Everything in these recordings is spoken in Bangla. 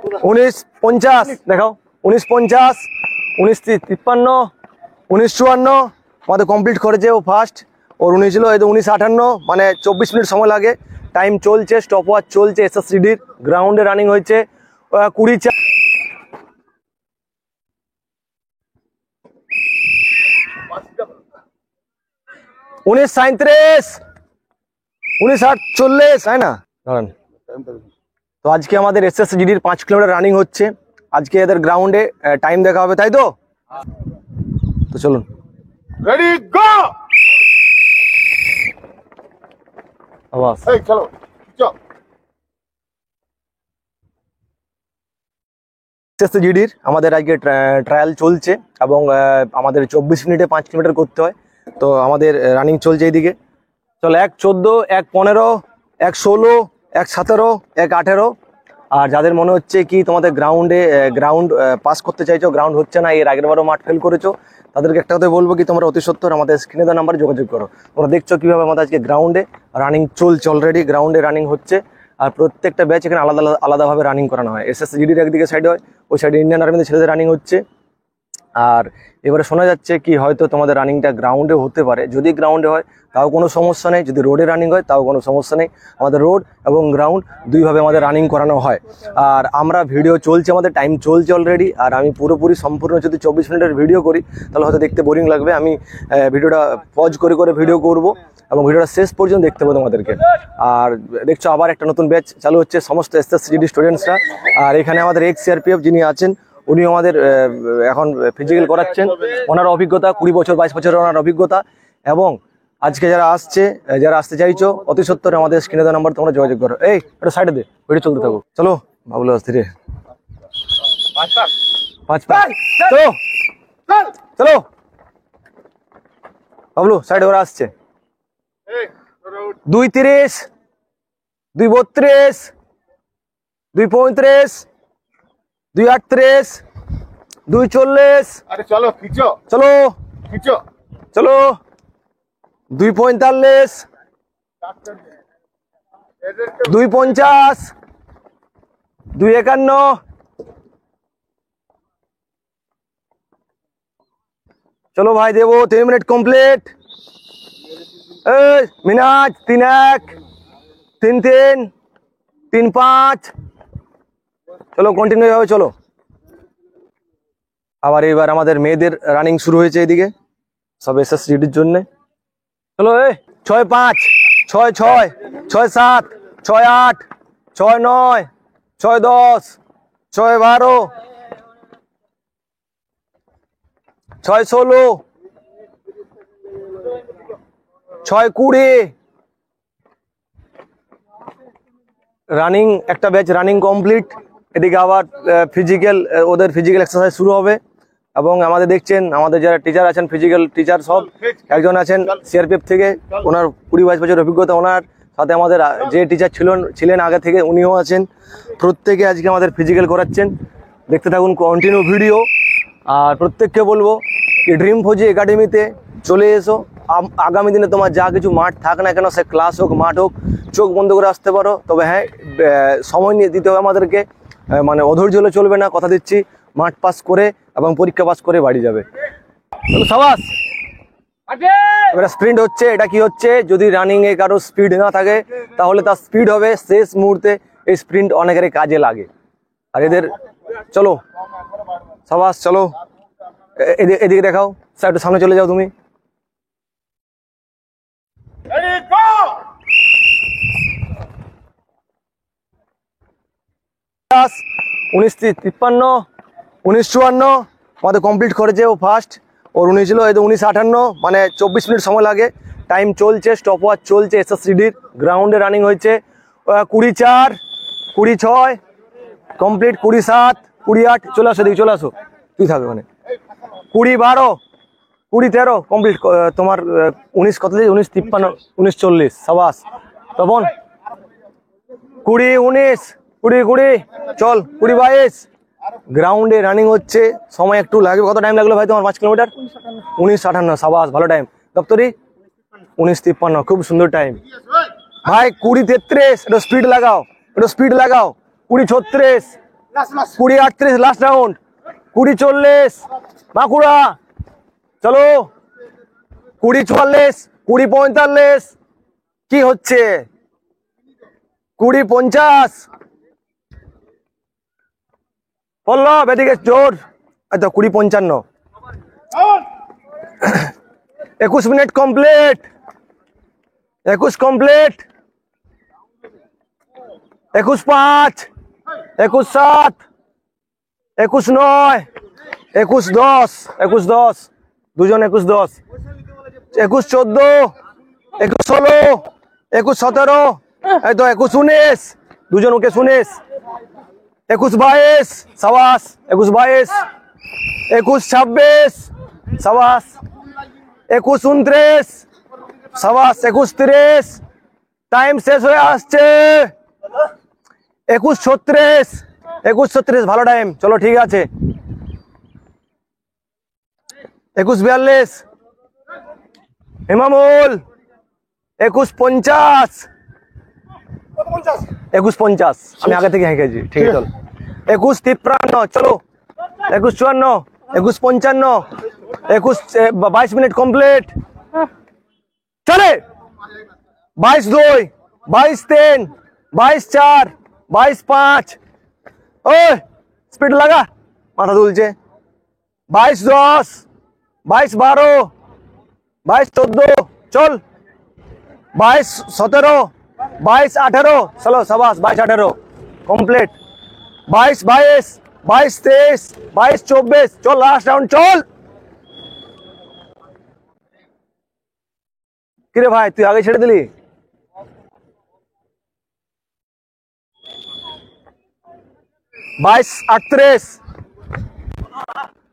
19:50 দেখাও, 19:50, 19:53, 19:54 আমাদের কমপ্লিট করেছে ও ফার্স্ট। ওর 19 ছিল, এই তো 19:58, মানে 24 মিনিট সময় লাগে। টাইম চলছে, স্টপ ওয়াচ চলছে। এসএসসিডির গ্রাউন্ডে রানিং হয়েছে 20:04। 19:37, 19:48, তাই না? দাঁড়ান। তো আজকে আমাদের এসএসসিডির 5 কিলোমিটার রানিং হচ্ছে। আজকে এদের গ্রাউন্ডে টাইম দেখা হবে, তাই তো? তো চলুন, রেডি গো। আওয়াজ। এই চলো চল। এসএসসিডির আমাদের আজকে ট্রায়াল চলছে এবং আমাদের 24 মিনিটে 5 কিলোমিটার করতে হয়। তো আমাদের রানিং চলছে এইদিকে। চলো, 1:14, 1:15, 1:16, 1:17, 1:18। আর যাদের মনে হচ্ছে কি তোমাদের গ্রাউন্ড পাস করতে চাইছো, গ্রাউন্ড হচ্ছে না, এর আগের বারও মাঠ ফেল করেছো, তাদেরকে একটা কথা বলবো কি, তোমরা অতি সত্বর আমাদের স্ক্রিনে দেওয়া নাম্বারে যোগাযোগ করো। তোমরা দেখছো কিভাবে আমাদের আজকে গ্রাউন্ডে রানিং চলছে, অলরেডি গ্রাউন্ডে রানিং হচ্ছে। আর প্রত্যেকটা ব্যাচ এখানে আলাদাভাবে রানিং করানো হয়। এসএসসিডির একদিকে সাইড হয়, ওই সাইডে ইন্ডিয়ান আর্মিতে ছেলেদের রানিং হচ্ছে। আর এবারে শোনা যাচ্ছে কি হয়তো তোমাদের রানিংটা গ্রাউন্ডে হতে পারে। যদি গ্রাউন্ডে হয় তাও কোনো সমস্যা নেই, যদি রোডে রানিং হয় তাও কোনো সমস্যা নেই। আমাদের রোড এবং গ্রাউন্ড দুইভাবে আমাদের রানিং করানো হয়। আর আমরা ভিডিও চলছে, আমাদের টাইম চলছে অলরেডি। আর আমি পুরোপুরি সম্পূর্ণ যদি 24 মিনিটের ভিডিও করি তাহলে হয়তো দেখতে বোরিং লাগবে। আমি ভিডিওটা পজ করে ভিডিও করব এবং ভিডিওটা শেষ পর্যন্ত দেখতে হবে তোমাদেরকে। আর দেখছো আবার একটা নতুন ব্যাচ চালু হচ্ছে, সমস্ত এসএসসিডি স্টুডেন্টসরা। আর এখানে আমাদের এক্স সিআরপিএফ যিনি আছেন, উনি আমাদের এখন ফিজিক্যাল করাচ্ছেন। ওনার অভিজ্ঞতা 20 বছর 22 বছরের ওনার অভিজ্ঞতা। এবং আজকে যারা আসতে চাইছো, অতি সত্তর আমাদের স্ক্রিনে দেওয়া নাম্বার তোমরা যোগাযোগ করো। এই একটু সাইডে দে, ভিডিও চলতে থাকো। চলো বাবলু, ধীরে 5 চলো চলো বাবলু, সাইডে ওরা আসছে। 2:30, 2:32, 2:35, 2:38, 2:40। আরে চলো খিচো, চলো খিচো। চলো 2:45, 2:50, 2:51। চলো ভাই, দেবো 3 মিনিট কমপ্লিট। মিনাজ 3:1, 3:3, 3:5। চলো কন্টিনিউ হবে, চলো। আবার এবার আমাদের মেয়েদের রানিং শুরু হয়েছে এইদিকে, সব এসএসসিডির জন্য। চলো 6:5, 6:6, 6:7, 6:8, 6:9, 6:10, 6:12, 6:16, 6:20। রানিং একটা ব্যাচ রানিং কমপ্লিট। এদিকে আবার ওদের ফিজিক্যাল এক্সারসাইজ শুরু হবে। এবং আমাদের দেখছেন আমাদের যারা টিচার আছেন, ফিজিক্যাল টিচার সব, একজন আছেন সিআরপিএফ থেকে, ওনার 20-22 বছর অভিজ্ঞতা। ওনার সাথে আমাদের যে টিচার ছিলেন আগে থেকে, উনিও আছেন। প্রত্যেকে আজকে আমাদের ফিজিক্যাল করাচ্ছেন। দেখতে থাকুন কন্টিনিউ ভিডিও। আর প্রত্যেককে বলবো কি ড্রিম ফৌজি একাডেমিতে চলে এসো। আগামী দিনে তোমার যা কিছু মাঠ থাক না কেন, সে ক্লাস হোক মাঠ হোক, চোখ বন্ধ করে আসতে পারো। তবে হ্যাঁ, সময় নিয়ে দিতে হবে আমাদেরকে, মানে অধৈর্য হলে চলবে না। কথা দিচ্ছি মাঠ পাস করে এবং পরীক্ষা পাস করে বাড়ি যাবে। সাবাস। এবার স্প্রিন্ট হচ্ছে। এটা কি হচ্ছে, যদি রানিং এ কারো স্পিড না থাকে তাহলে তার স্পিড হবে শেষ মুহূর্তে। এই স্প্রিন্ট অনেকের কাজে লাগে। আর এদের চলো সাবাস, চলো এদিকে দেখাও, একটু সামনে চলে যাও তুমি। 19:53, 19:54 আমাদের কমপ্লিট করেছে ও ফার্স্ট। ওর 19 ছিল, এই তো 19:58, মানে 24 মিনিট সময় লাগে। টাইম চলছে, স্টপ ওয়াচ চলছে। এসএসসিডির গ্রাউন্ডে রানিং হয়েছে 24, 26 কমপ্লিট, 27, 28। চলে আসো দিকে, চলে আসো, তুই থাকবে মানে 20, 12, 20, 13 কমপ্লিট। তোমার 19 কত, 19:53, 19:40। সাবাস তপন। 20, 19, 20, 20 চল, 20, 22। গ্রাউন্ডে রানিং হচ্ছে, সময় একটু লাগবে। কত টাইম লাগলো ভাই তোমার 5 কিলোমিটার? 19:58। সাবাস, ভালো টাইম। দপ্তরি 19:53, খুব সুন্দর টাইম ভাই। 20, 33, একটু স্পিড লাগাও, একটু স্পিড লাগাও। 20, 36, last last 20-38 last round, 20-40 Bankura, চলো 20-44, 20-45, কি হচ্ছে 20-50, পল্লব এদিকে জোর, আচ্ছা 20-55, 21 মিনিট কমপ্লিট, 21 কমপ্লিট, 21-5, 21-7, 21-9, 21-10, 21-10, দুজন 21-10, 21-14, 21-16, 21-17, এই তো 21-19, দুজন 21-19, 21-22, সাবাস 21-22, 21-26, সাবাস 21-29, সাবাস 21-30, টাইম শেষ হয়ে আসছে, 21-36, 21-36 ভালো টাইম, চলো ঠিক আছে, 21-42, ইমামুল 21-50, 21-50, আমি আগে থেকে হেঁকেছি, ঠিক আছে চলো, 21-53, চলো 21-54, 21-55, 22 মিনিট কমপ্লিট, চলে 22-2, 22-3, 22-4, 22-5, ওই স্পিড লাগা, মাথা দুলছে, 22-10, 22-12, 22-14, চল 22-17, 22-18, চলো সাবাস 22-18 কমপ্লিট, 22-22, 22-23, 22-24, চল লাস্ট রাউন্ড চল, কিরে ভাই তুই আগে ছেড়ে দিলি, 22-38,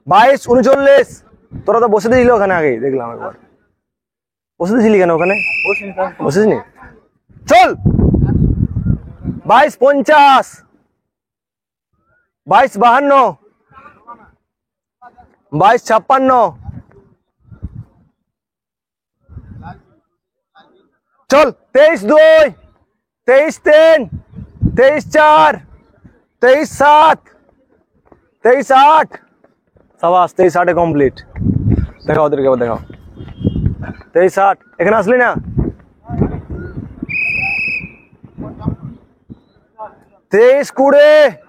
22-39, তোরা তো বসে দিয়েছিল ওখানে, আগে দেখলাম একবার বসে দিয়েছিলি কেন ওখানে, বসেছিনি, চল 22-50, 22-52, 22-56, চল 23-2, 23-3, 23-4, 23-7, 23-8, সাবাস 23-8 কমপ্লিট, দেখাও ওদেরকে এবার দেখাও, 23-8, এখানে আসলি না, 23-20,